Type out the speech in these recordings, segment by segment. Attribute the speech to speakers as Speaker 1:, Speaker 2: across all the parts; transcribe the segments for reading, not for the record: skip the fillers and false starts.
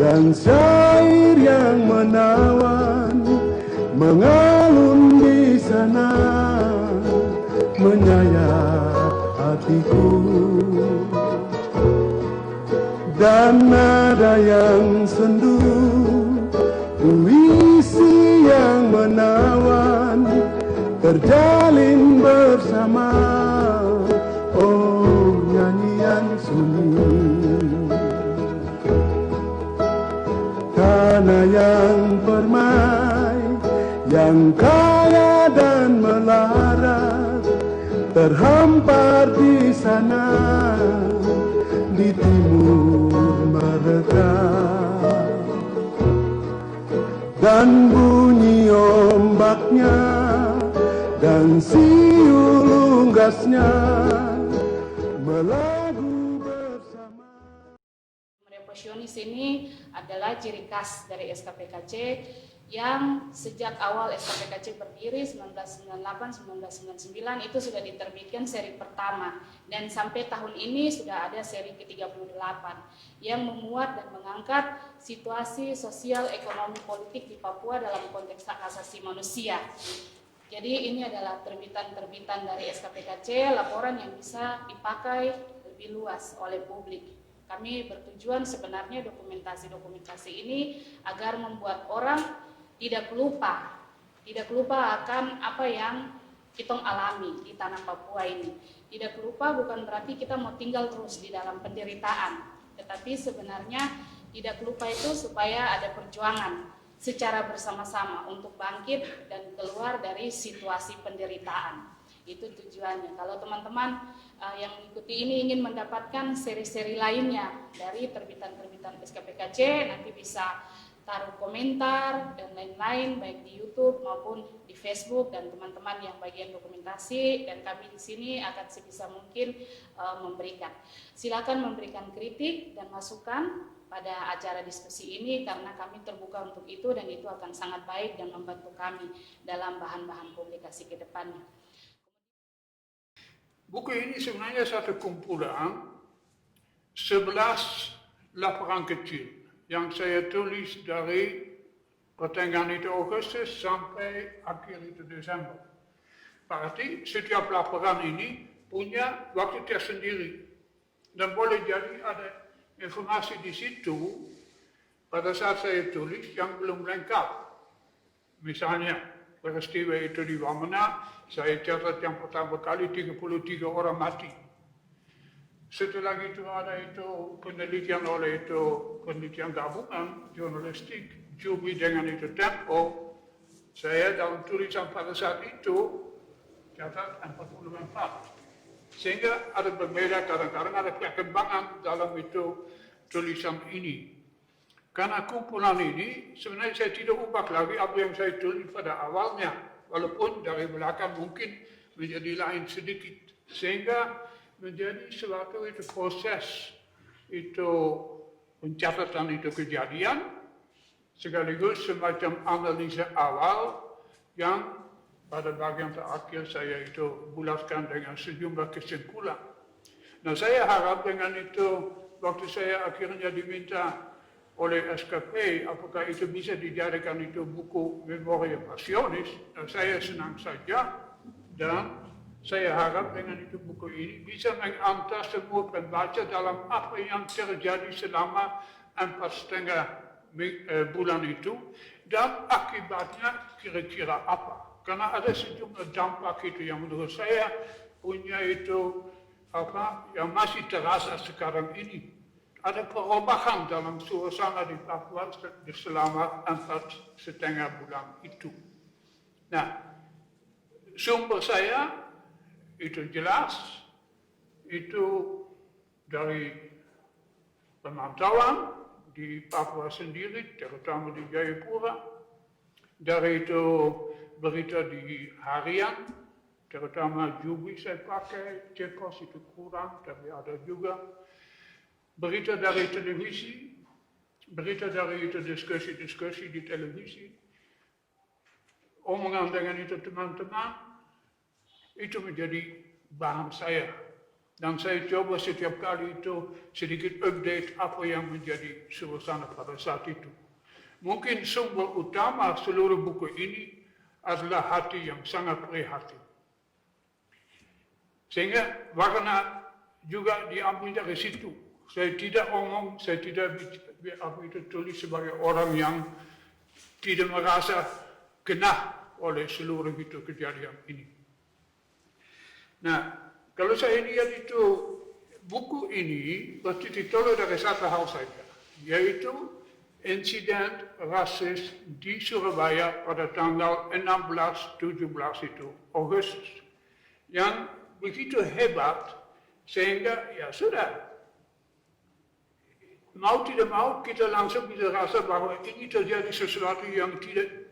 Speaker 1: dan syair yang menawan mengalun di sana, menyayat hatiku. Dan nada yang sendu, puisi yang menawan terjalin bersama. Oh, nyanyian sunyi tanah yang permai, yang kaya dan melarat, terhampar di sana, di timur mereka. Dan bunyi ombaknya dan siul unggasnya melagu bersama.
Speaker 2: Revolusionis ini adalah ciri khas dari SKPKC yang sejak awal SKPKC berdiri 1998-1999 itu sudah diterbitkan seri pertama, dan sampai tahun ini sudah ada seri ke-38 yang memuat dan mengangkat situasi sosial, ekonomi, politik di Papua dalam konteks hak asasi manusia. Jadi ini adalah terbitan-terbitan dari SKPKC, laporan yang bisa dipakai lebih luas oleh publik. Kami bertujuan sebenarnya dokumentasi-dokumentasi ini agar membuat orang tidak lupa akan apa yang kita alami di tanah Papua ini. Tidak lupa bukan berarti kita mau tinggal terus di dalam penderitaan, tetapi sebenarnya tidak lupa itu supaya ada perjuangan secara bersama-sama untuk bangkit dan keluar dari situasi penderitaan. Itu tujuannya. Kalau teman-teman yang mengikuti ini ingin mendapatkan seri-seri lainnya dari terbitan-terbitan SKPKC, nanti bisa taruh komentar dan lain-lain baik di YouTube maupun di Facebook, dan teman-teman yang bagian dokumentasi dan kami di sini akan sebisa mungkin memberikan. Silakan memberikan kritik dan masukan pada acara diskusi ini karena kami terbuka untuk itu, dan itu akan sangat baik dan membantu kami dalam bahan-bahan publikasi ke depannya.
Speaker 3: Buku ini sebenarnya satu kumpulan 11 laporan kecil yang saya tulis dari pertengahan itu Agustus sampai akhir itu Desember. Berarti setiap laporan ini punya waktu tersendiri, dan boleh jadi ada informasi di situ pada saat saya tulis yang belum lengkap. Misalnya peristiwa itu di Wamena, saya catat yang pertama kali 33 orang mati. Setelah itu ada itu penelitian oleh itu penelitian gabungan jurnalistik Jubi dengan itu Tempo. Saya dalam tulisan pada saat itu catat 44. Sehingga ada berbeda, kadang-kadang ada perkembangan dalam itu tulisan ini. Karena kumpulan ini sebenarnya saya tidak ubah lagi apa yang saya tulis pada awalnya, walaupun dari belakang mungkin menjadi lain sedikit, sehingga menjadi suatu itu proses itu pencatatan itu kejadian sekaligus semacam analisa awal yang pada bagian terakhir saya itu bulatkan dengan sejumlah kesimpulan. Nah, saya harap dengan itu waktu saya akhirnya diminta oleh SKP apakah itu bisa dijadikan itu buku Memoria Passionis, saya senang saja, dan saya harap dengan itu buku ini bisa mengantar semua pembaca dalam apa yang terjadi selama 4,5 bulan itu dan akibatnya kira-kira apa. Karena ada sejumlah dampak itu yang menurut saya punya itu apa yang masih terasa sekarang ini. Ada perubahan dalam suasana di Papua selama 4,5 bulan itu. Nah, sumber saya itu jelas, itu dari pemantauan di Papua sendiri, terutama di Jayapura, dari itu berita di harian, terutama Jubi saya pakai, Cepos itu kurang, tapi ada juga. Berita dari televisi, berita dari itu diskusi-diskusi di televisi, omongan dengan itu teman-teman, itu menjadi bahan saya Dan saya coba setiap kali itu sedikit update apa yang menjadi suasana pada saat itu. Mungkin sumber utama seluruh buku ini adalah hati yang sangat prihatin. Sehingga warna juga diambil dari situ. Saya tidak omong, saya tidak tulis sebagai orang yang tidak merasa kena oleh seluruh itu kejadian ini. Nah, kalau saya lihat itu, buku ini berarti ditolak dari satu hal saja, yaitu insiden rasis di Surabaya pada tanggal 16-17 itu, Agustus, yang begitu hebat, sehingga ya sudah, mau tidak mau kita langsung bisa rasa bahwa ini terjadi sesuatu yang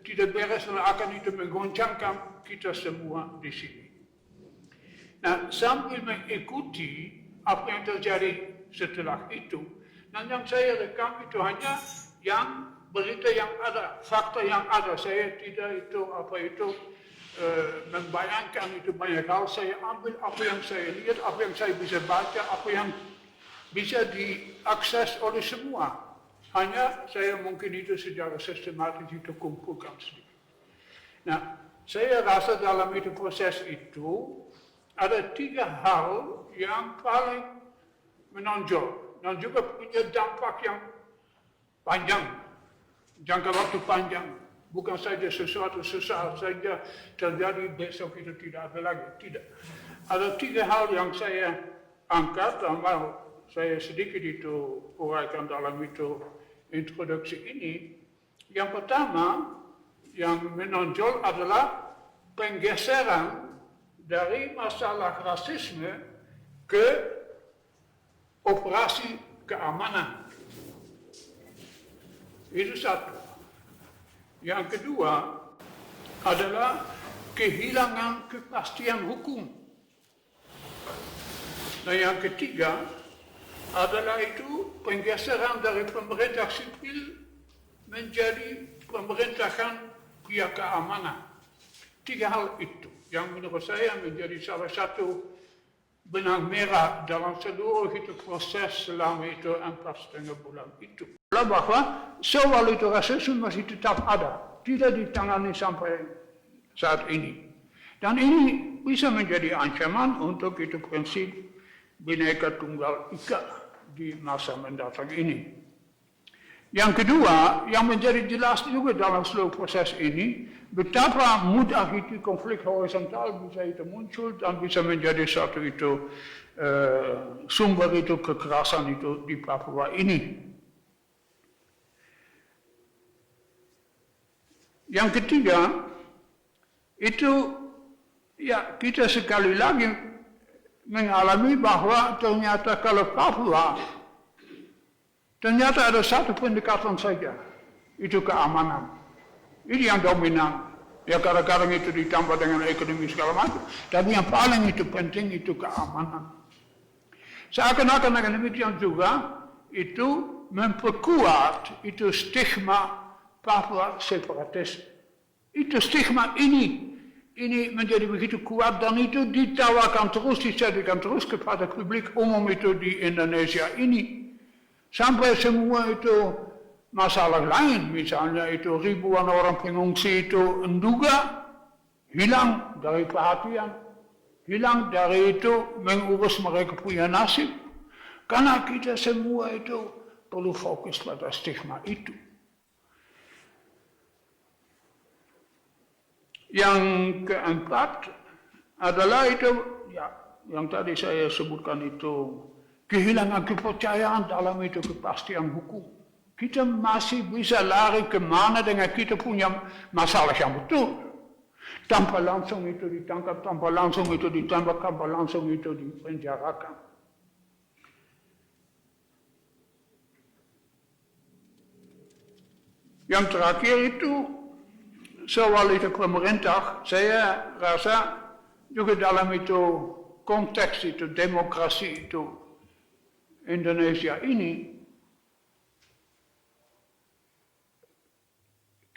Speaker 3: tidak beres dan akan itu menggoncangkan kita semua di sini. Nah, sambil mengikuti apa yang terjadi setelah itu, dan yang saya rekam itu hanya yang berita yang ada, fakta yang ada. Saya tidak membayangkan itu banyak hal. Saya ambil apa yang saya lihat, apa yang saya bisa baca, apa yang bisa diakses oleh semua. Hanya saya mungkin itu secara sistematis itu kumpulkan sedikit. Nah, saya rasa dalam itu proses itu, ada 3 hal yang paling menonjol dan juga punya dampak yang panjang, jangka waktu panjang. Bukan saja sesuatu sesaat saja terjadi besok itu tidak ada lagi, tidak. Ada 3 hal yang saya angkat dan mau saya sedikit itu uraikan dalam itu introduksi ini. Yang pertama yang menonjol adalah penggeseran dari masalah rasisme ke operasi keamanan. Itu satu. Yang kedua adalah kehilangan kepastian hukum. Dan yang ketiga adalah itu penggeseran dari pemerintah sipil menjadi pemerintahan pihak keamanan. 3 hal itu yang menurut saya menjadi salah satu benang merah dalam seluruh itu proses selama itu 4,5 bulan itu. Bahwa soal itu rasisme masih tetap ada, tidak ditangani sampai saat ini. Dan ini bisa menjadi ancaman untuk itu prinsip Bhinneka Tunggal Ika di masa mendatang ini. Yang kedua, yang menjadi jelas juga dalam seluruh proses ini, betapa mudah itu konflik horizontal bisa itu muncul dan bisa menjadi satu itu sumber itu kekerasan itu di Papua ini. Yang ketiga, itu ya kita sekali lagi mengalami bahwa ternyata kalau Papua ternyata ada satu pendekatan saja, itu keamanan. Ini yang dominan. Ya kadang-kadang itu ditambah dengan ekonomi segala macam. Tapi yang paling itu penting itu keamanan. Seakan-akan dengan demikian juga itu memperkuat itu stigma Papua separatis. Itu stigma ini menjadi begitu kuat dan itu ditawarkan terus, dijadikan terus kepada publik umum itu di Indonesia ini. Sampai semua itu masalah lain, misalnya itu ribuan orang pengungsi itu menduga hilang dari perhatian, hilang dari itu mengurus mereka punya nasib. Karena kita semua itu perlu fokus pada stigma itu. Yang keempat adalah itu, ya, yang tadi saya sebutkan itu, kehilangan kepercayaan dalam itu kepastian hukum. Kita masih bisa lari kemana dengan kita punya masalah yang betul. Tanpa langsung itu ditangkap, tanpa langsung itu ditambah, tanpa langsung itu dipenjarakan. Yang terakhir itu, soal itu pemerintah, saya rasa juga dalam itu konteks itu demokrasi itu Indonesia ini,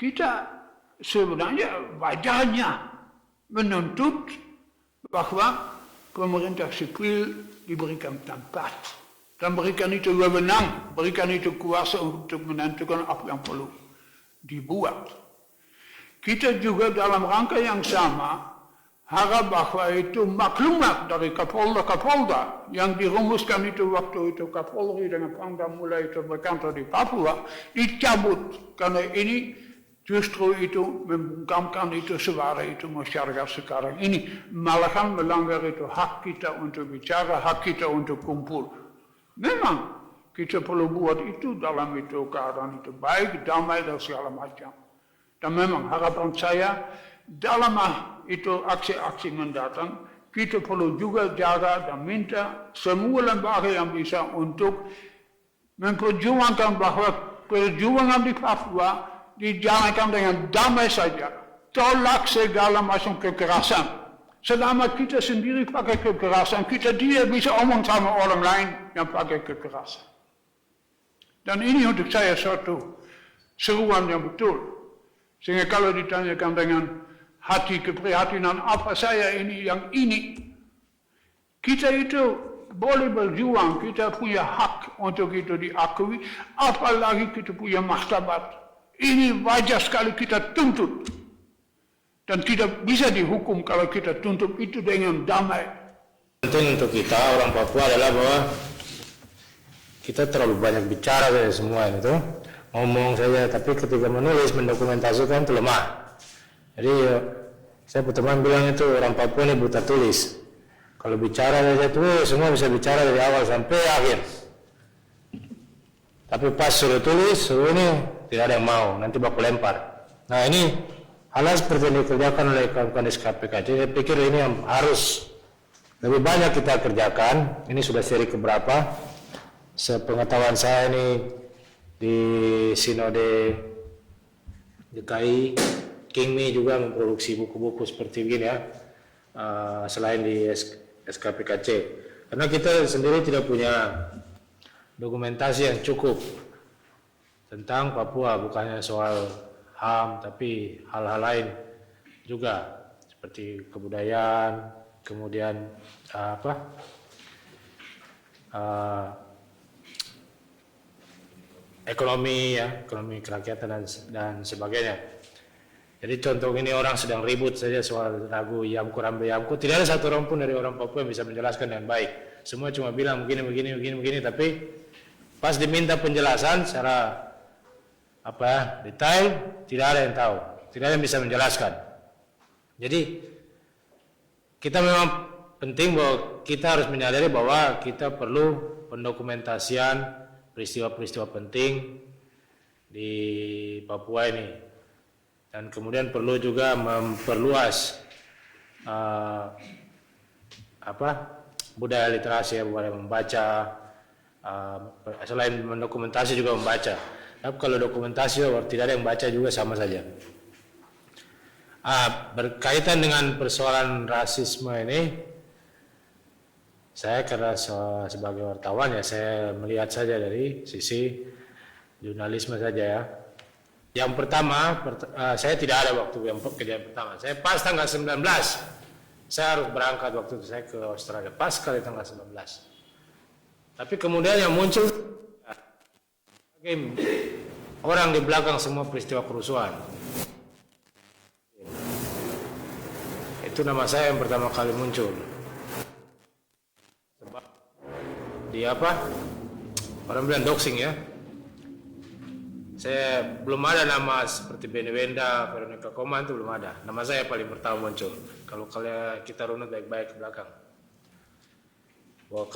Speaker 3: kita sebenarnya wajarnya menuntut bahwa pemerintah sipil diberikan tempat dan berikan itu wewenang, berikan itu kuasa untuk menentukan apa yang perlu dibuat. Kita juga dalam rangka yang sama harap bahwa itu maklumat dari Kapolda yang dirumuskan itu waktu itu Kapolri dengan Pangdam mulai itu berkantor di Papua dicabut karena ini justru itu membungkamkan itu suara itu masyarakat sekarang ini malahan melanggar itu hak kita untuk bicara, hak kita untuk kumpul. Memang kita perlu buat itu dalam itu keadaan itu baik, damai dan segala macam. Dan memang harapan saya dalam itu aksi-aksi mendatang, kita perlu juga jaga dan minta semua lembaga yang bisa untuk memperjuangkan bahwa perjuangan di Papua dijalankan dengan damai saja. Tolak segala macam kekerasan. Selama kita sendiri pakai kekerasan, kita tidak bisa omong sama orang lain yang pakai kekerasan. Dan ini untuk saya suatu seruan yang betul. Sehingga kalau ditanyakan dengan hati keprihatinan apa saya ini yang ini, kita itu boleh berjuang, kita punya hak untuk itu diakui, apalagi kita punya martabat. Ini wajar sekali kita tuntut dan tidak bisa dihukum kalau kita tuntut itu dengan damai.
Speaker 4: Penting untuk kita orang Papua adalah bahwa kita terlalu banyak bicara dari semua itu, ngomong saja, tapi ketika menulis, mendokumentasikan itu lemah. Jadi saya teman bilang itu orang Papua ini buta tulis. Kalau bicara saja itu semua bisa bicara dari awal sampai akhir. Tapi pas suruh tulis, suruh ini tidak ada yang mau, nanti baku lempar. Nah ini hal seperti yang dikerjakan oleh kawan-kawan SKPKC, saya pikir ini yang harus lebih banyak kita kerjakan. Ini sudah seri keberapa? Sepengetahuan saya ini di Sinode DKI, Kingmi juga memproduksi buku-buku seperti begini ya, selain di SKPKC. Karena kita sendiri tidak punya dokumentasi yang cukup tentang Papua, bukannya soal HAM, tapi hal-hal lain juga seperti kebudayaan, kemudian ekonomi ya, ekonomi kerakyatan dan sebagainya. Jadi contoh ini orang sedang ribut saja soal lagu Yamku Rambe Yamku, tidak ada satu orang pun dari orang Papua yang bisa menjelaskan dengan baik. Semua cuma bilang begini, tapi pas diminta penjelasan secara detail, tidak ada yang tahu, tidak ada yang bisa menjelaskan. Jadi kita memang penting bahwa kita harus menyadari bahwa kita perlu pendokumentasian peristiwa-peristiwa penting di Papua ini, dan kemudian perlu juga memperluas budaya literasi, budaya membaca, selain mendokumentasi juga membaca. Tapi kalau dokumentasi tidak ada yang baca juga sama saja. Berkaitan dengan persoalan rasisme ini, saya karena sebagai wartawan ya saya melihat saja dari sisi jurnalisme saja ya. Yang pertama, saya tidak ada waktu yang kejadian pertama. Saya pas tanggal 19, saya harus berangkat waktu itu saya ke Australia, pas kali tanggal 19. Tapi kemudian yang muncul orang di belakang semua peristiwa kerusuhan. Itu nama saya yang pertama kali muncul. Sebab di orang bilang doxing ya. Saya belum ada nama seperti Beni Wenda, Veronica Koman itu belum ada. Nama saya paling pertama muncul. Kalau kalian kita runut baik-baik ke belakang.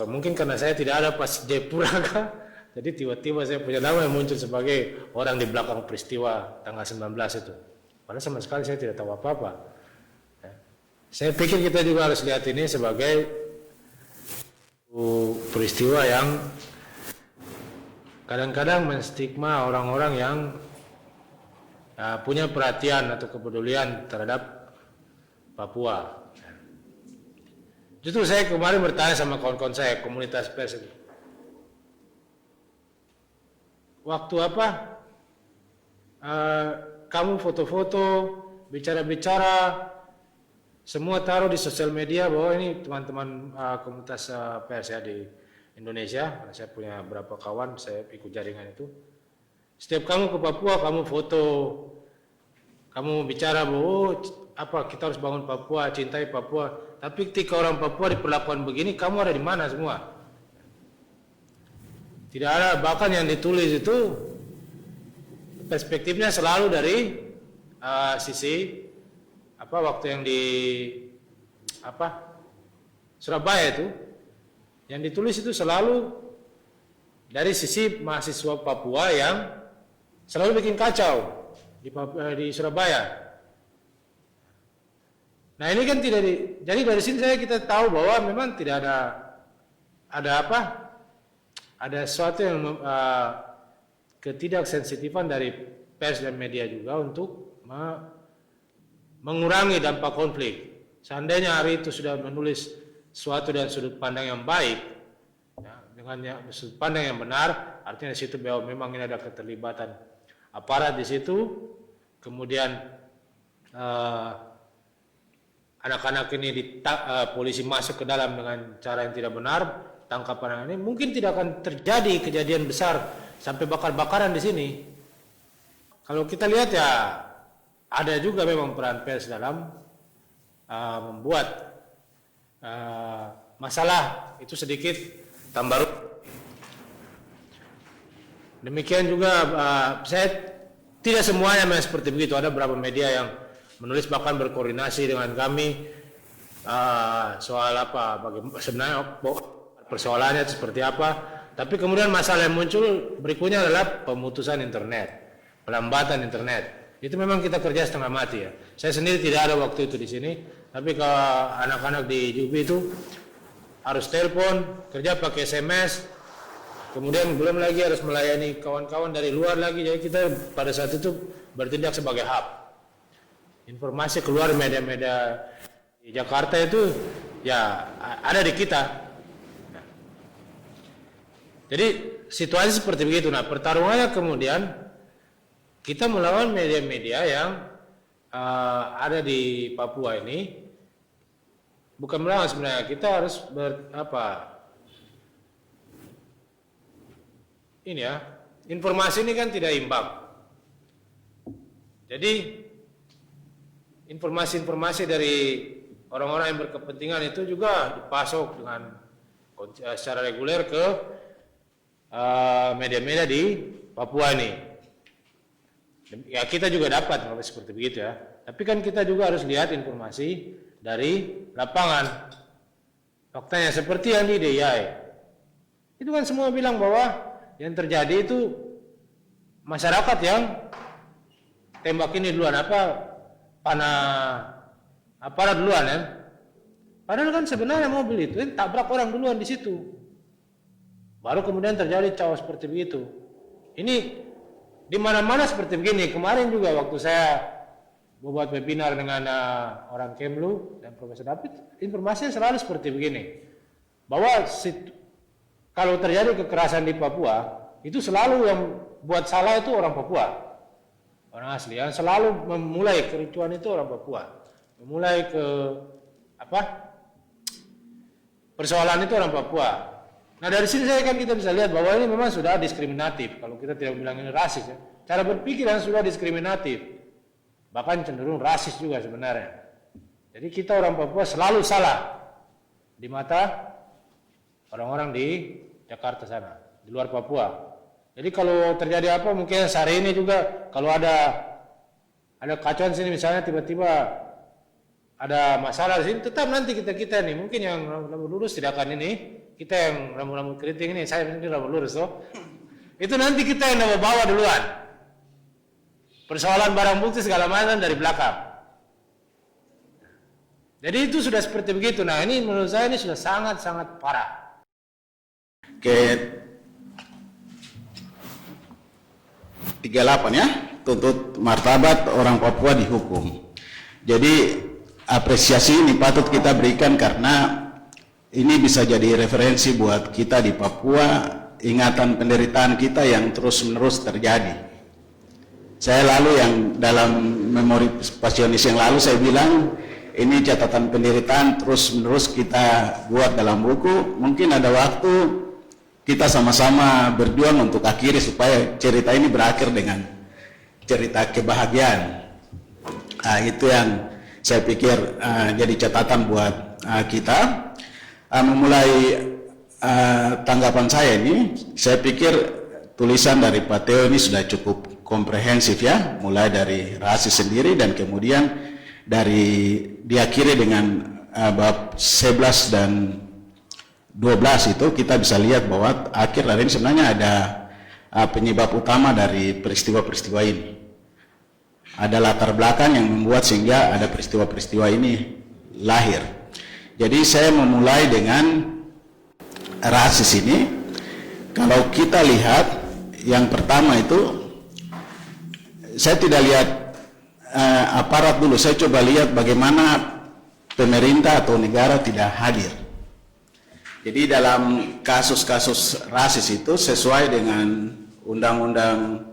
Speaker 4: Mungkin karena saya tidak ada pas Jayapura kah? Jadi tiba-tiba saya punya nama yang muncul sebagai orang di belakang peristiwa tanggal 19 itu. Padahal sama sekali saya tidak tahu apa-apa. Saya pikir kita juga harus lihat ini sebagai peristiwa yang kadang-kadang menstigma orang-orang yang punya perhatian atau kepedulian terhadap Papua. Justru saya kemarin bertanya sama kawan-kawan saya, komunitas pers itu. Waktu kamu foto-foto, bicara-bicara, semua taruh di sosial media bahwa ini teman-teman komunitas pers ya di Indonesia. Saya punya beberapa kawan, saya ikut jaringan itu. Setiap kamu ke Papua, kamu foto, kamu bicara bahwa kita harus bangun Papua, cintai Papua. Tapi ketika orang Papua diperlakukan begini, kamu ada di mana semua? Tidak ada, bahkan yang ditulis itu perspektifnya selalu dari sisi waktu yang di Surabaya itu, yang ditulis itu selalu dari sisi mahasiswa Papua yang selalu bikin kacau di Surabaya. Nah ini kan tidak jadi dari sini kita tahu bahwa memang tidak ada sesuatu yang ketidaksensitifan dari pers dan media juga untuk mengurangi dampak konflik. Seandainya hari itu sudah menulis sesuatu dan sudut pandang yang baik, ya, dengan sudut pandang yang benar, artinya di situ bahwa memang ini ada keterlibatan aparat di situ, kemudian anak-anak ini polisi masuk ke dalam dengan cara yang tidak benar, tangkapan ini mungkin tidak akan terjadi kejadian besar sampai bakar-bakaran di sini. Kalau kita lihat ya, ada juga memang peran pers dalam membuat masalah itu sedikit tambah. Demikian juga saya tidak semuanya memang seperti begitu. Ada beberapa media yang menulis bahkan berkoordinasi dengan kami soal sebenarnya persoalannya itu seperti apa. Tapi kemudian masalah yang muncul berikutnya adalah pemutusan internet, pelambatan internet. Itu memang kita kerja setengah mati ya. Saya sendiri tidak ada waktu itu di sini, tapi kalau anak-anak di Jubi itu harus telepon, kerja pakai SMS, kemudian belum lagi harus melayani kawan-kawan dari luar lagi. Jadi kita pada saat itu bertindak sebagai hub. Informasi keluar media-media di Jakarta itu ya ada di kita. Nah, jadi situasi seperti begitu. Nah pertarungannya kemudian kita melawan media-media yang ada di Papua ini, bukan melawan sebenarnya, kita harus informasi ini kan tidak imbang. Jadi informasi-informasi dari orang-orang yang berkepentingan itu juga dipasok dengan secara reguler ke media-media di Papua ini. Ya kita juga dapat kalau seperti begitu ya. Tapi kan kita juga harus lihat informasi dari lapangan. Faktanya seperti yang di DIY. Itu kan semua bilang bahwa yang terjadi itu masyarakat yang tembak ini duluan aparat duluan ya. Padahal kan sebenarnya mobil itu tabrak orang duluan di situ. Baru kemudian terjadi caos seperti begitu. Ini di mana-mana seperti begini. Kemarin juga waktu saya membuat webinar dengan orang Kemlu dan Profesor David, informasinya selalu seperti begini. Bahwa kalau terjadi kekerasan di Papua, itu selalu yang buat salah itu orang Papua. Orang asli. Yang selalu memulai kericuan itu orang Papua. Memulai persoalan itu orang Papua. Nah dari sini kita bisa lihat bahwa ini memang sudah diskriminatif. Kalau kita tidak bilang ini rasis ya. Cara berpikir yang sudah diskriminatif. Bahkan cenderung rasis juga sebenarnya. Jadi kita orang Papua selalu salah di mata orang-orang di Jakarta sana, di luar Papua. Jadi kalau terjadi apa mungkin hari ini juga kalau ada kacauan sini misalnya tiba-tiba ada masalah di sini, tetap nanti kita nih mungkin yang rambut lurus tidak akan ini. Kita yang rambut keriting ini, saya ini rambut lurus itu nanti kita yang bawa duluan. Persoalan barang bukti segala macam dari belakang. Jadi itu sudah seperti begitu. Nah ini menurut saya ini sudah sangat-sangat parah.
Speaker 5: Oke, 38 ya, tuntut martabat orang Papua dihukum. Jadi apresiasi ini patut kita berikan karena ini bisa jadi referensi buat kita di Papua, ingatan penderitaan kita yang terus-menerus terjadi. Saya lalu yang dalam memori Pasionis yang lalu saya bilang, ini catatan penderitaan terus-menerus kita buat dalam buku. Mungkin ada waktu kita sama-sama berjuang untuk akhiri supaya cerita ini berakhir dengan cerita kebahagiaan. Itu yang saya pikir jadi catatan buat kita. Memulai tanggapan saya ini, saya pikir tulisan dari Pak Theo ini sudah cukup komprehensif ya, mulai dari rasis sendiri dan kemudian diakhiri dengan bab 11 dan 12 itu kita bisa lihat bahwa akhir dari ini sebenarnya ada penyebab utama dari peristiwa-peristiwa ini. Ada latar belakang yang membuat sehingga ada peristiwa-peristiwa ini lahir. Jadi saya memulai dengan rasis ini. Kalau kita lihat yang pertama itu, saya tidak lihat aparat dulu, saya coba lihat bagaimana pemerintah atau negara tidak hadir. Jadi dalam kasus-kasus rasis itu sesuai dengan undang-undang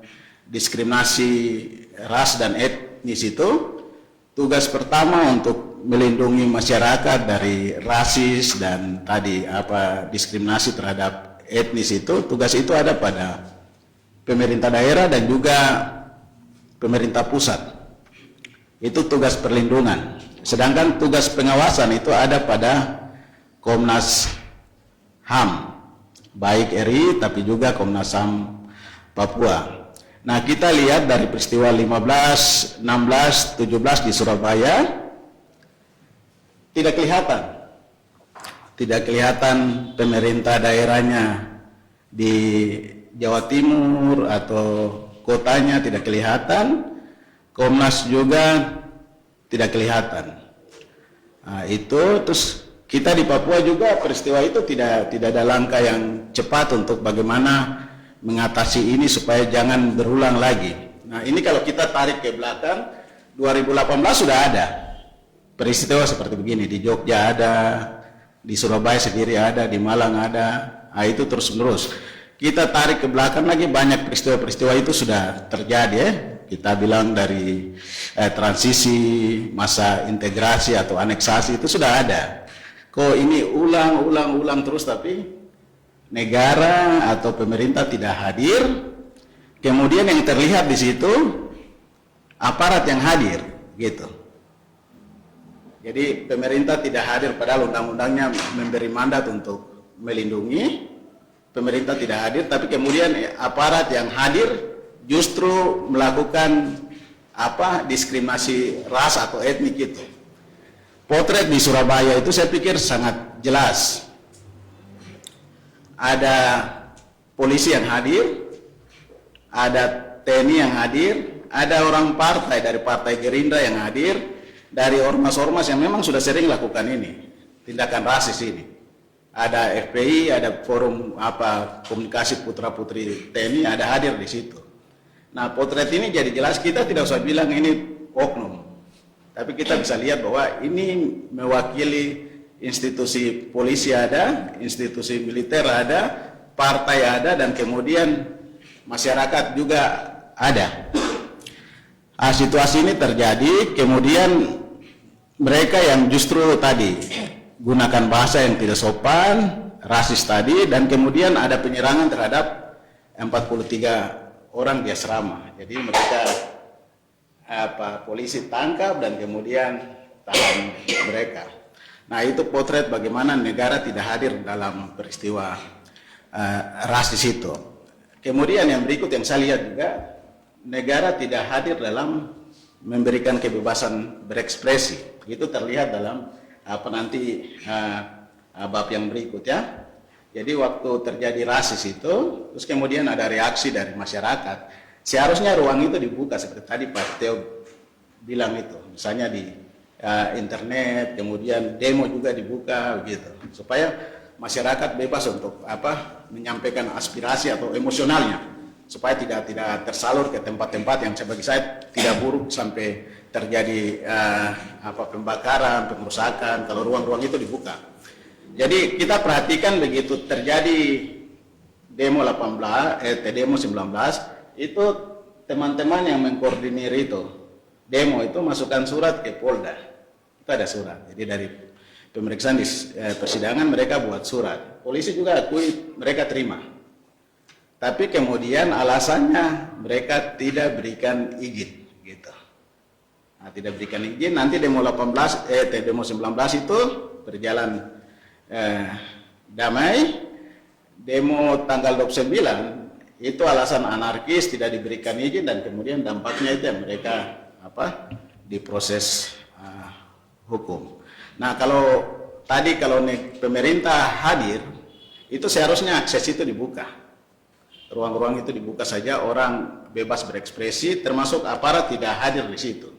Speaker 5: diskriminasi ras dan etnis itu, tugas pertama untuk melindungi masyarakat dari rasis dan tadi diskriminasi terhadap etnis itu, tugas itu ada pada pemerintah daerah dan juga pemerintah pusat. Itu tugas perlindungan. Sedangkan tugas pengawasan itu ada pada Komnas HAM, baik RI tapi juga Komnas HAM Papua. Nah, kita lihat dari peristiwa 15, 16, 17 di Surabaya tidak kelihatan pemerintah daerahnya di Jawa Timur atau kotanya tidak kelihatan, Komnas juga tidak kelihatan. Nah, itu terus kita di Papua juga peristiwa itu tidak ada langkah yang cepat untuk bagaimana mengatasi ini supaya jangan berulang lagi. Nah, ini kalau kita tarik ke belakang, 2018 sudah ada peristiwa seperti begini. Di Jogja ada, di Surabaya sendiri ada, di Malang ada. Nah, itu terus-menerus. Kita tarik ke belakang lagi, banyak peristiwa-peristiwa itu sudah terjadi ya. Kita bilang dari transisi, masa integrasi atau aneksasi itu sudah ada. Kok ini ulang terus tapi negara atau pemerintah tidak hadir. Kemudian yang terlihat di situ aparat yang hadir gitu. Jadi pemerintah tidak hadir padahal undang-undangnya memberi mandat untuk melindungi. Pemerintah tidak hadir tapi kemudian aparat yang hadir justru melakukan diskriminasi ras atau etnik itu. Potret di Surabaya itu saya pikir sangat jelas. Ada polisi yang hadir, ada TNI yang hadir, ada orang partai dari Partai Gerindra yang hadir, dari ormas-ormas yang memang sudah sering lakukan ini, tindakan rasis ini. Ada FPI, ada forum komunikasi putra-putri TNI, ada hadir di situ. Nah, potret ini jadi jelas, kita tidak usah bilang ini oknum. Tapi kita bisa lihat bahwa ini mewakili institusi polisi ada, institusi militer ada, partai ada, dan kemudian masyarakat juga ada. Situasi ini terjadi, kemudian mereka yang justru tadi gunakan bahasa yang tidak sopan, rasis tadi, dan kemudian ada penyerangan terhadap 43 orang di asrama. Jadi mereka polisi tangkap dan kemudian tahan mereka. Nah, itu potret bagaimana negara tidak hadir dalam peristiwa rasis itu. Kemudian yang berikut yang saya lihat juga, negara tidak hadir dalam memberikan kebebasan berekspresi. Itu terlihat dalam bab yang berikut ya. Jadi waktu terjadi rasis itu, terus kemudian ada reaksi dari masyarakat. Seharusnya ruang itu dibuka seperti tadi Pak Theo bilang itu, misalnya di internet, kemudian demo juga dibuka begitu, supaya masyarakat bebas untuk menyampaikan aspirasi atau emosionalnya, supaya tidak tersalur ke tempat-tempat yang bagi saya tidak buruk sampai terjadi pembakaran, pengerusakan. Kalau ruang-ruang itu dibuka. Jadi kita perhatikan begitu terjadi demo 19 itu teman-teman yang mengkoordinir itu demo itu masukkan surat ke Polda. Itu ada surat. Jadi dari pemeriksaan di persidangan mereka buat surat. Polisi juga akui mereka terima. Tapi kemudian alasannya mereka tidak berikan izin gitu. Nah, tidak berikan izin, nanti demo 19 itu berjalan damai. Demo tanggal 29 itu alasan anarkis, tidak diberikan izin, dan kemudian dampaknya itu yang mereka diproses hukum. Nah, kalau tadi kalau pemerintah hadir, itu seharusnya akses itu dibuka. Ruang-ruang itu dibuka saja, orang bebas berekspresi, termasuk aparat tidak hadir di situ.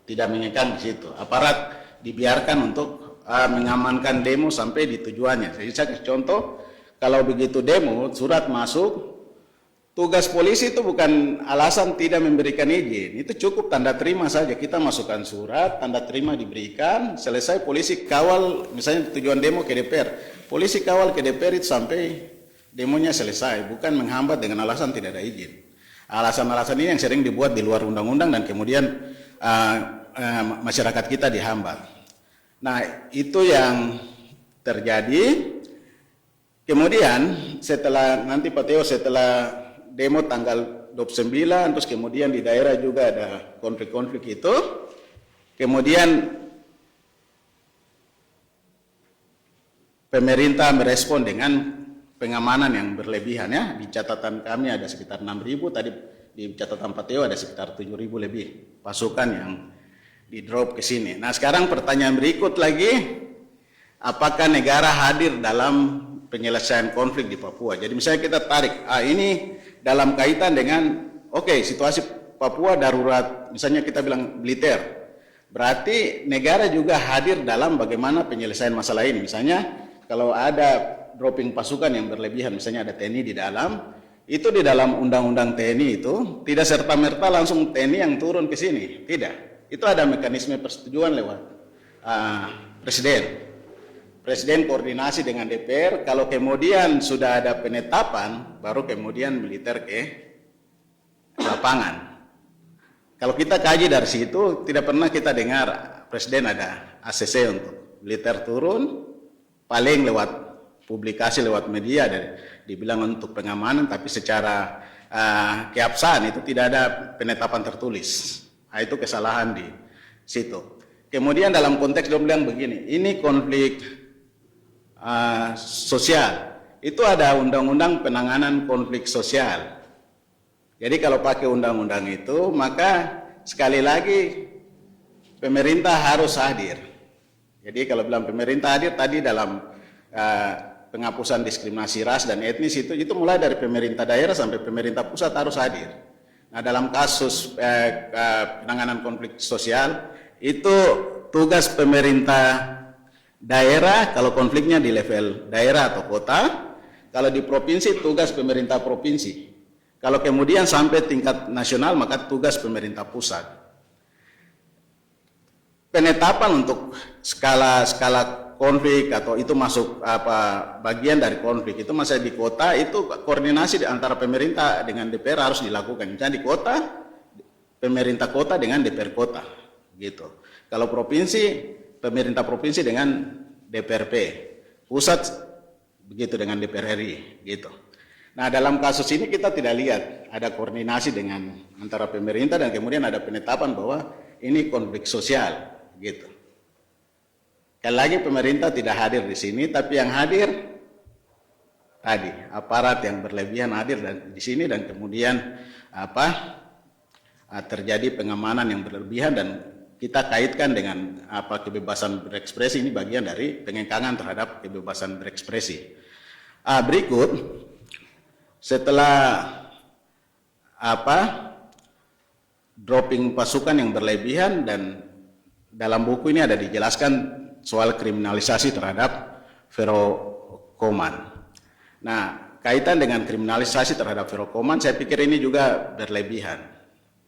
Speaker 5: Tidak mengekang di situ. Aparat dibiarkan untuk mengamankan demo sampai di tujuannya. Jadi saya kasih contoh, kalau begitu demo, surat masuk, tugas polisi itu bukan alasan tidak memberikan izin. Itu cukup tanda terima saja. Kita masukkan surat, tanda terima diberikan, selesai polisi kawal, misalnya tujuan demo ke DPR. Polisi kawal ke DPR itu sampai demonya selesai, bukan menghambat dengan alasan tidak ada izin. Alasan-alasan ini yang sering dibuat di luar undang-undang dan kemudian masyarakat kita dihambat. Nah, itu yang terjadi. Kemudian setelah nanti Pak Teo, setelah demo tanggal 29, terus kemudian di daerah juga ada konflik-konflik itu, kemudian pemerintah merespon dengan pengamanan yang berlebihan ya. Di catatan kami ada sekitar 6.000, tadi di catatan Pak Teo ada sekitar 7.000 lebih pasukan yang di drop ke sini. Nah, sekarang pertanyaan berikut lagi, apakah negara hadir dalam penyelesaian konflik di Papua? Jadi misalnya kita tarik, ini dalam kaitan dengan, situasi Papua darurat, misalnya kita bilang militer, berarti negara juga hadir dalam bagaimana penyelesaian masalah ini. Misalnya kalau ada dropping pasukan yang berlebihan, misalnya ada TNI di dalam, itu di dalam undang-undang TNI itu tidak serta-merta langsung TNI yang turun ke sini, tidak. Itu ada mekanisme persetujuan lewat presiden. Presiden koordinasi dengan DPR, kalau kemudian sudah ada penetapan, baru kemudian militer ke lapangan. Kalau kita kaji dari situ, tidak pernah kita dengar presiden ada ACC untuk militer turun, paling lewat publikasi, lewat media, dibilang untuk pengamanan, tapi secara keabsahan itu tidak ada penetapan tertulis. Nah, itu kesalahan di situ. Kemudian dalam konteks dia bilang begini, ini konflik sosial, itu ada undang-undang penanganan konflik sosial. Jadi kalau pakai undang-undang itu, maka sekali lagi pemerintah harus hadir. Jadi kalau bilang pemerintah hadir tadi dalam penghapusan diskriminasi ras dan etnis itu mulai dari pemerintah daerah sampai pemerintah pusat harus hadir. Nah, dalam kasus penanganan konflik sosial itu tugas pemerintah daerah kalau konfliknya di level daerah atau kota, kalau di provinsi tugas pemerintah provinsi. Kalau kemudian sampai tingkat nasional maka tugas pemerintah pusat. Penetapan untuk skala konflik atau itu masuk bagian dari konflik itu masih di kota, itu koordinasi antara pemerintah dengan DPR harus dilakukan. Misalnya di kota, pemerintah kota dengan DPR kota gitu. Kalau provinsi, pemerintah provinsi dengan DPRP, pusat begitu dengan DPR RI gitu. Nah, dalam kasus ini kita tidak lihat ada koordinasi dengan antara pemerintah dan kemudian ada penetapan bahwa ini konflik sosial gitu. Sekali lagi pemerintah tidak hadir di sini, tapi yang hadir tadi aparat yang berlebihan hadir di sini dan kemudian terjadi pengamanan yang berlebihan dan kita kaitkan dengan kebebasan berekspresi, ini bagian dari pengekangan terhadap kebebasan berekspresi. Berikut setelah dropping pasukan yang berlebihan, dan dalam buku ini ada dijelaskan soal kriminalisasi terhadap Verokoman. Nah, kaitan dengan kriminalisasi terhadap Verokoman, saya pikir ini juga berlebihan.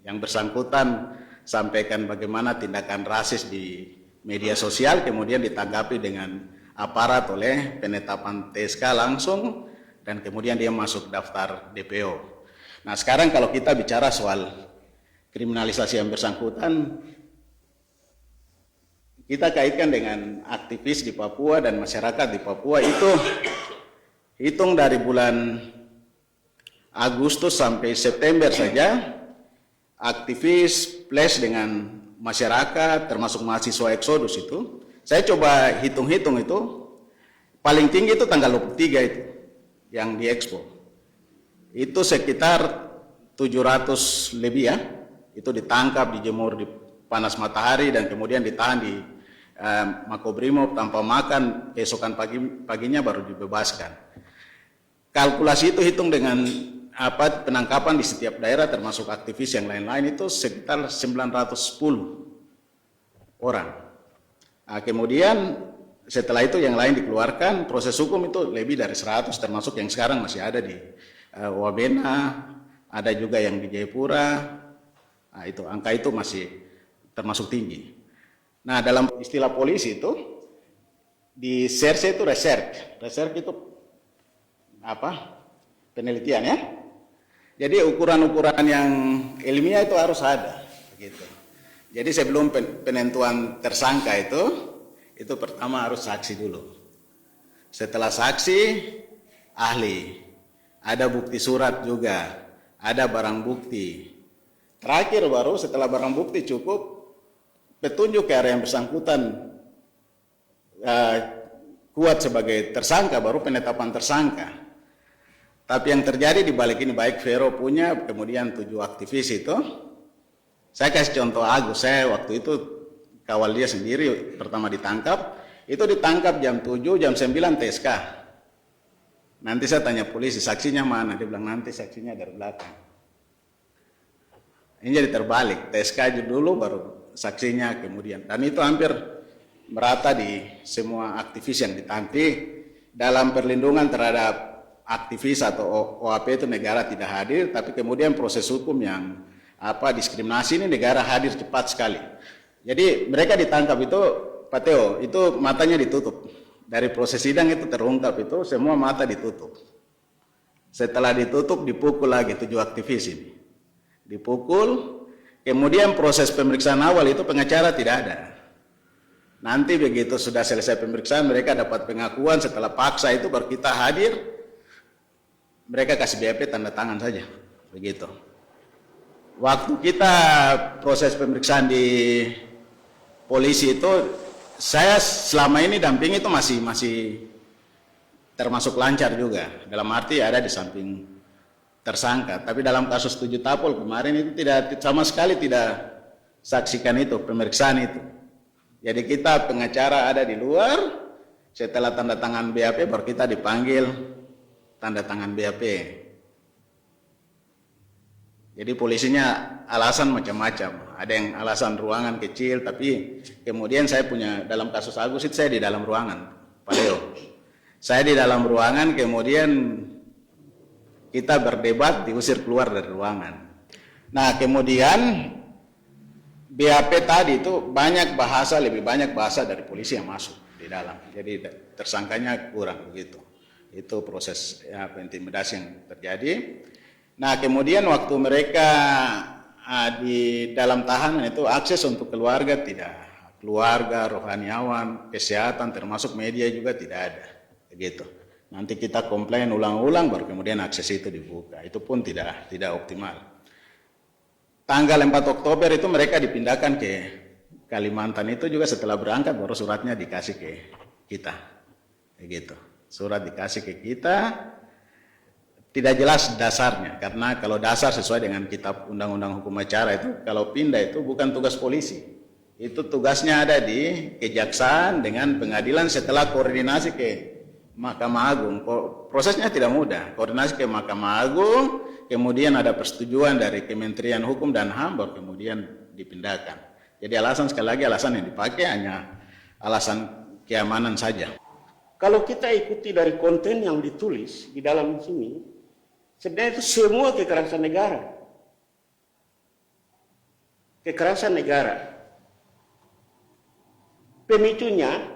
Speaker 5: Yang bersangkutan sampaikan bagaimana tindakan rasis di media sosial, kemudian ditanggapi dengan aparat oleh penetapan TSK langsung, dan kemudian dia masuk daftar DPO. Nah, sekarang kalau kita bicara soal kriminalisasi yang bersangkutan, kita kaitkan dengan aktivis di Papua dan masyarakat di Papua itu hitung dari bulan Agustus sampai September saja, aktivis plus dengan masyarakat termasuk mahasiswa Exodus itu, saya coba hitung-hitung itu, paling tinggi itu tanggal 23 itu yang diekspor. Itu sekitar 700 lebih ya, itu ditangkap, dijemur di panas matahari dan kemudian ditahan di Makobrimob tanpa makan, keesokan paginya baru dibebaskan. Kalkulasi itu hitung dengan penangkapan di setiap daerah termasuk aktivis yang lain-lain itu sekitar 910 orang. Nah, kemudian setelah itu yang lain dikeluarkan, proses hukum itu lebih dari 100 termasuk yang sekarang masih ada di Wabena, ada juga yang di Jayapura. Nah, itu angka itu masih termasuk tinggi. Nah, dalam istilah polisi itu di serse itu research itu penelitian ya. Jadi ukuran-ukuran yang ilmiah itu harus ada, begitu. Jadi sebelum penentuan tersangka itu pertama harus saksi dulu. Setelah saksi, ahli, ada bukti surat juga, ada barang bukti. Terakhir baru setelah barang bukti cukup, petunjuk ke area yang bersangkutan kuat sebagai tersangka, baru penetapan tersangka. Tapi yang terjadi di balik ini, baik Vero punya, kemudian 7 aktivis itu, saya kasih contoh Agus, saya waktu itu kawal dia sendiri, pertama ditangkap, itu ditangkap jam 7, jam 9 TSK. Nanti saya tanya polisi, saksinya mana? Dia bilang nanti saksinya dari belakang. Ini jadi terbalik, TSK dulu baru saksinya kemudian. Dan itu hampir merata di semua aktivis yang ditangkap. Dalam perlindungan terhadap aktivis atau OAP itu negara tidak hadir, tapi kemudian proses hukum yang diskriminasi ini negara hadir cepat sekali. Jadi mereka ditangkap itu, Pak Teo, itu matanya ditutup. Dari proses sidang itu terungkap itu semua mata ditutup. Setelah ditutup dipukul lagi 7 aktivis ini. Dipukul, kemudian proses pemeriksaan awal itu pengacara tidak ada. Nanti begitu sudah selesai pemeriksaan mereka dapat pengakuan, setelah paksa itu baru kita hadir, mereka kasih BAP tanda tangan saja, begitu. Waktu kita proses pemeriksaan di polisi itu, saya selama ini damping itu masih termasuk lancar juga. Dalam arti ada di samping tersangka. Tapi dalam kasus 7 Tapol kemarin itu tidak sama sekali tidak saksikan itu, pemeriksaan itu. Jadi kita pengacara ada di luar, setelah tanda tangan BAP baru kita dipanggil tanda tangan BAP. Jadi polisinya alasan macam-macam. Ada yang alasan ruangan kecil, tapi kemudian saya punya dalam kasus Agus itu saya di dalam ruangan, Pak Leo. Saya di dalam ruangan, kemudian kita berdebat, diusir keluar dari ruangan. Nah, kemudian BAP tadi itu lebih banyak bahasa dari polisi yang masuk di dalam. Jadi tersangkanya kurang begitu. Itu proses intimidasi yang terjadi. Nah, kemudian waktu mereka di dalam tahanan itu akses untuk keluarga tidak. Keluarga, rohaniawan, kesehatan, termasuk media juga tidak ada. Begitu. Nanti kita komplain ulang-ulang baru kemudian akses itu dibuka. Itu pun tidak optimal. Tanggal 4 Oktober itu mereka dipindahkan ke Kalimantan, itu juga setelah berangkat baru suratnya dikasih ke kita. Begitu. Surat dikasih ke kita, tidak jelas dasarnya, karena kalau dasar sesuai dengan kitab Undang-Undang Hukum Acara itu, kalau pindah itu bukan tugas polisi. Itu tugasnya ada di Kejaksaan dengan pengadilan setelah koordinasi ke Mahkamah Agung. Prosesnya tidak mudah, koordinasi ke Mahkamah Agung, kemudian ada persetujuan dari Kementerian Hukum dan HAM, baru kemudian dipindahkan. Jadi alasan, sekali lagi alasan yang dipakai hanya alasan keamanan saja.
Speaker 6: Kalau kita ikuti dari konten yang ditulis di dalam sini, sebenarnya itu semua kekerasan negara. Kekerasan negara. Pemicunya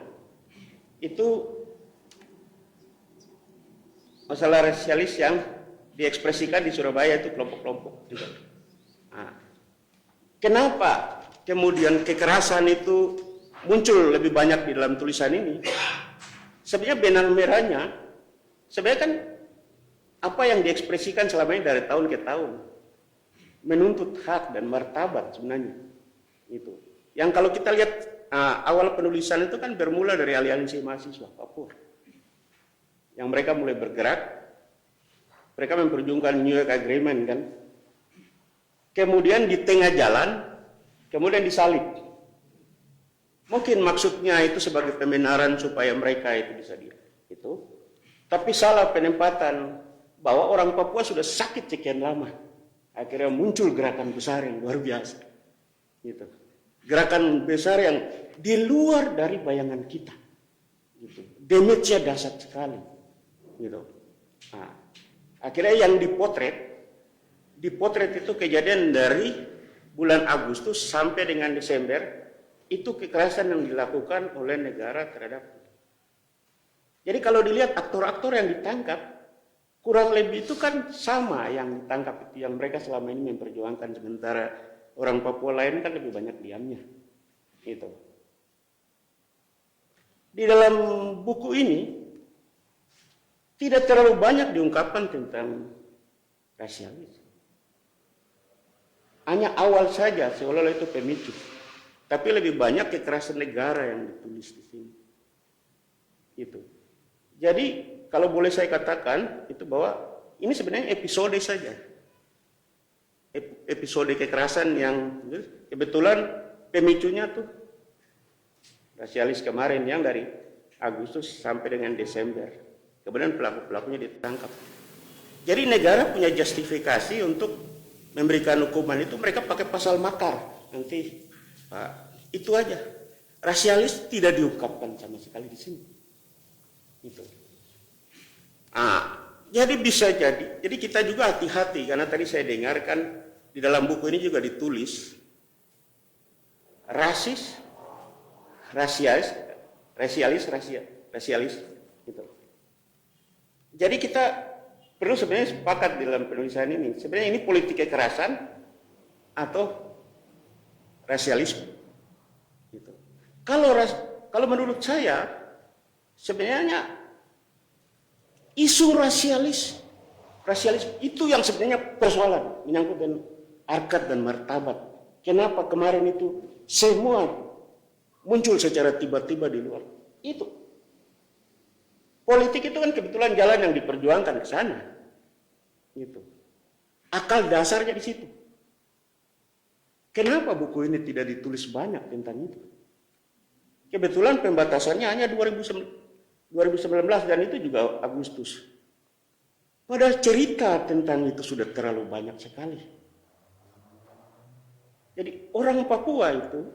Speaker 6: itu masalah rasialis yang diekspresikan di Surabaya itu kelompok-kelompok. Nah, kenapa kemudian kekerasan itu muncul lebih banyak di dalam tulisan ini, sebenarnya benang merahnya, sebenarnya kan apa yang diekspresikan selama ini dari tahun ke tahun, menuntut hak dan martabat sebenarnya. Itu. Yang kalau kita lihat awal penulisan itu kan bermula dari aliansi mahasiswa Papua. Yang mereka mulai bergerak, mereka memperjuangkan New York Agreement kan. Kemudian di tengah jalan, kemudian disalib. Mungkin maksudnya itu sebagai pembenaran supaya mereka itu bisa itu. Tapi salah penempatan bahwa orang Papua sudah sakit sekian lama. Akhirnya muncul gerakan besar yang luar biasa. Gitu. Gerakan besar yang di luar dari bayangan kita. Gitu. Damage-nya dahsyat sekali. Gitu. Nah, akhirnya yang dipotret itu kejadian dari bulan Agustus sampai dengan Desember. Itu kekerasan yang dilakukan oleh negara terhadap. Jadi kalau dilihat aktor-aktor yang ditangkap, kurang lebih itu kan sama yang ditangkap itu, yang mereka selama ini memperjuangkan, sementara orang Papua lain kan lebih banyak diamnya. Itu. Di dalam buku ini tidak terlalu banyak diungkapkan tentang rasialis. Hanya awal saja seolah-olah itu pemicu. Tapi lebih banyak kekerasan negara yang ditulis di sini. Itu. Jadi kalau boleh saya katakan itu bahwa ini sebenarnya episode saja. Episode kekerasan yang kebetulan pemicunya tuh rasialis kemarin yang dari Agustus sampai dengan Desember. Kemudian pelaku-pelakunya ditangkap. Jadi negara punya justifikasi untuk memberikan hukuman itu, mereka pakai pasal makar. Nanti itu aja. Rasialis tidak diungkapkan sama sekali di sini. Itu. Jadi bisa jadi. Jadi kita juga hati-hati karena tadi saya dengarkan di dalam buku ini juga ditulis rasialis. Gitu. Jadi kita perlu sebenarnya sepakat di dalam penulisan ini. Sebenarnya ini politik kekerasan atau rasialisme. Gitu. Kalau menurut saya sebenarnya isu rasialisme itu yang sebenarnya persoalan menyangkut dengan harkat dan martabat. Kenapa kemarin itu semua muncul secara tiba-tiba di luar? Itu. Politik itu kan kebetulan jalan yang diperjuangkan ke sana. Gitu. Akal dasarnya di situ. Kenapa buku ini tidak ditulis banyak tentang itu? Kebetulan pembatasannya hanya 2019 dan itu juga Agustus. Padahal cerita tentang itu sudah terlalu banyak sekali. Jadi orang Papua itu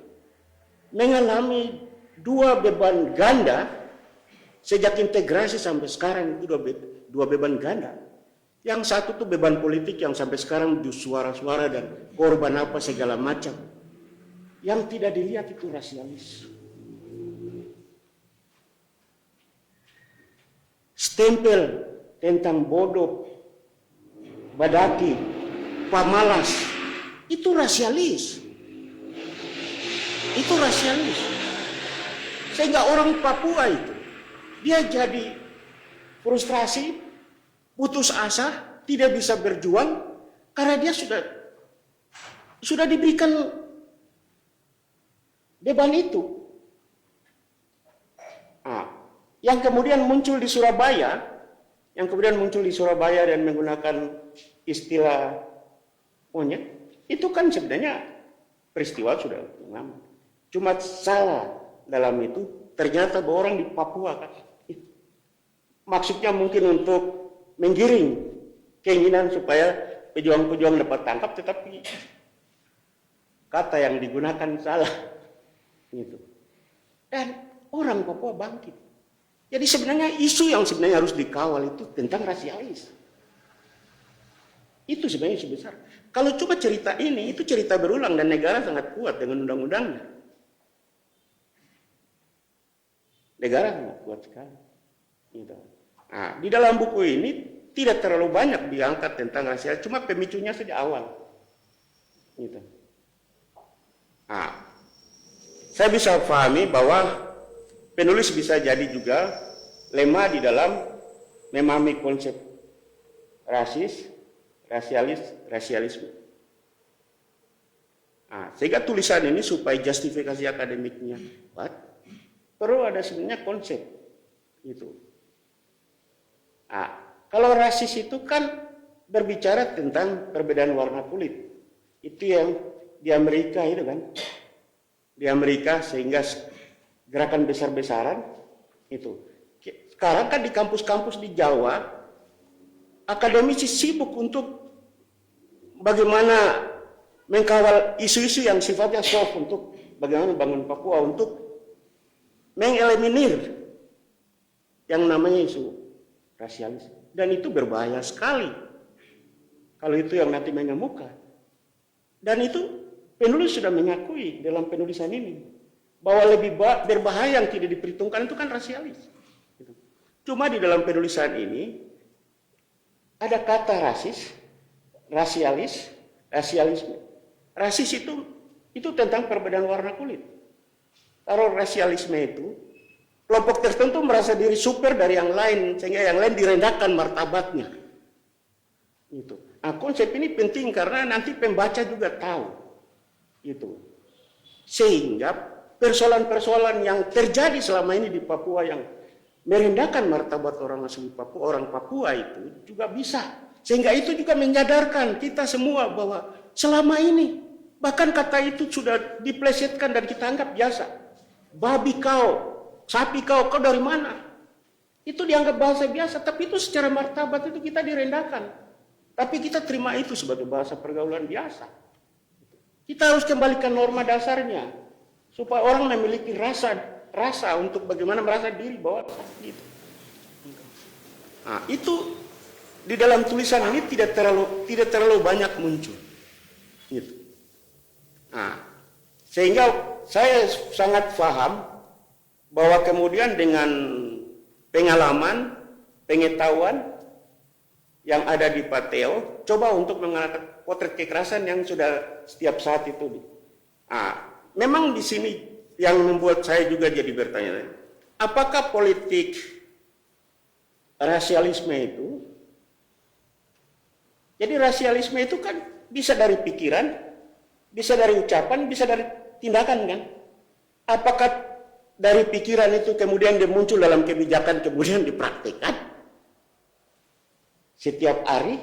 Speaker 6: mengalami dua beban ganda sejak integrasi sampai sekarang, itu dua beban ganda. Yang satu tuh beban politik yang sampai sekarang suara-suara dan korban apa segala macam. Yang tidak dilihat itu rasialis. Stempel tentang bodoh, badaki, pamalas, itu rasialis. Itu rasialis. Sehingga orang Papua itu, dia jadi frustrasi, putus asa, tidak bisa berjuang, karena dia sudah diberikan beban itu. Yang kemudian muncul di Surabaya, dan menggunakan istilah monyet, itu kan sebenarnya peristiwa sudah lama. Cuma salah dalam itu, ternyata bahwa orang di Papua kan, maksudnya mungkin untuk menggiring keinginan supaya pejuang-pejuang dapat tangkap, tetapi kata yang digunakan salah. Gitu. Dan orang Papua bangkit. Jadi sebenarnya isu yang sebenarnya harus dikawal itu tentang rasialis. Itu sebenarnya isu besar. Kalau coba cerita ini, itu cerita berulang dan negara sangat kuat dengan undang-undangnya. Negara sangat kuat sekali. Gitu. Di dalam buku ini tidak terlalu banyak diangkat tentang rasialis, cuma pemicunya saja awal. Gitu. saya bisa pahami bahwa penulis bisa jadi juga lemah di dalam memahami konsep rasialisme. Nah, sehingga tulisan ini supaya justifikasi akademiknya kuat, perlu ada sebenarnya konsep itu. Nah, kalau rasis itu kan berbicara tentang perbedaan warna kulit. Itu yang di Amerika itu kan. Di Amerika sehingga gerakan besar-besaran itu. Sekarang kan di kampus-kampus di Jawa, akademisi sibuk untuk bagaimana mengkawal isu-isu yang sifatnya soft untuk bagaimana bangun Papua untuk mengeliminir yang namanya isu rasialis. Dan itu berbahaya sekali kalau itu yang nanti mengemuka. Dan itu penulis sudah mengakui dalam penulisan ini bahwa lebih berbahaya yang tidak diperhitungkan itu kan rasialis. Cuma di dalam penulisan ini ada kata rasis, rasialisme. Rasis itu tentang perbedaan warna kulit. Kalau rasialisme itu kelompok tertentu merasa diri super dari yang lain sehingga yang lain direndahkan martabatnya. Itu. Nah, konsep ini penting karena nanti pembaca juga tahu itu. Sehingga persoalan-persoalan yang terjadi selama ini di Papua yang merendahkan martabat orang asli Papua, orang Papua itu juga bisa. Sehingga itu juga menyadarkan kita semua bahwa selama ini bahkan kata itu sudah diplesetkan dan kita anggap biasa. Babi kau, sapi kau dari mana? Itu dianggap bahasa biasa, tapi itu secara martabat itu kita direndahkan. Tapi kita terima itu sebagai bahasa pergaulan biasa. Kita harus kembalikan norma dasarnya supaya orang memiliki rasa untuk bagaimana merasa diri bahwa gitu. Nah, itu di dalam tulisan ini tidak terlalu banyak muncul. Gitu. Nah, sehingga saya sangat paham bahwa kemudian dengan pengalaman, pengetahuan yang ada di Pateo, coba untuk mengangkat potret kekerasan yang sudah setiap saat itu. Memang di sini yang membuat saya juga jadi bertanya, apakah politik rasialisme itu? Jadi rasialisme itu kan bisa dari pikiran, bisa dari ucapan, bisa dari tindakan kan? Apakah dari pikiran itu kemudian dia muncul dalam kebijakan kemudian dipraktikkan setiap hari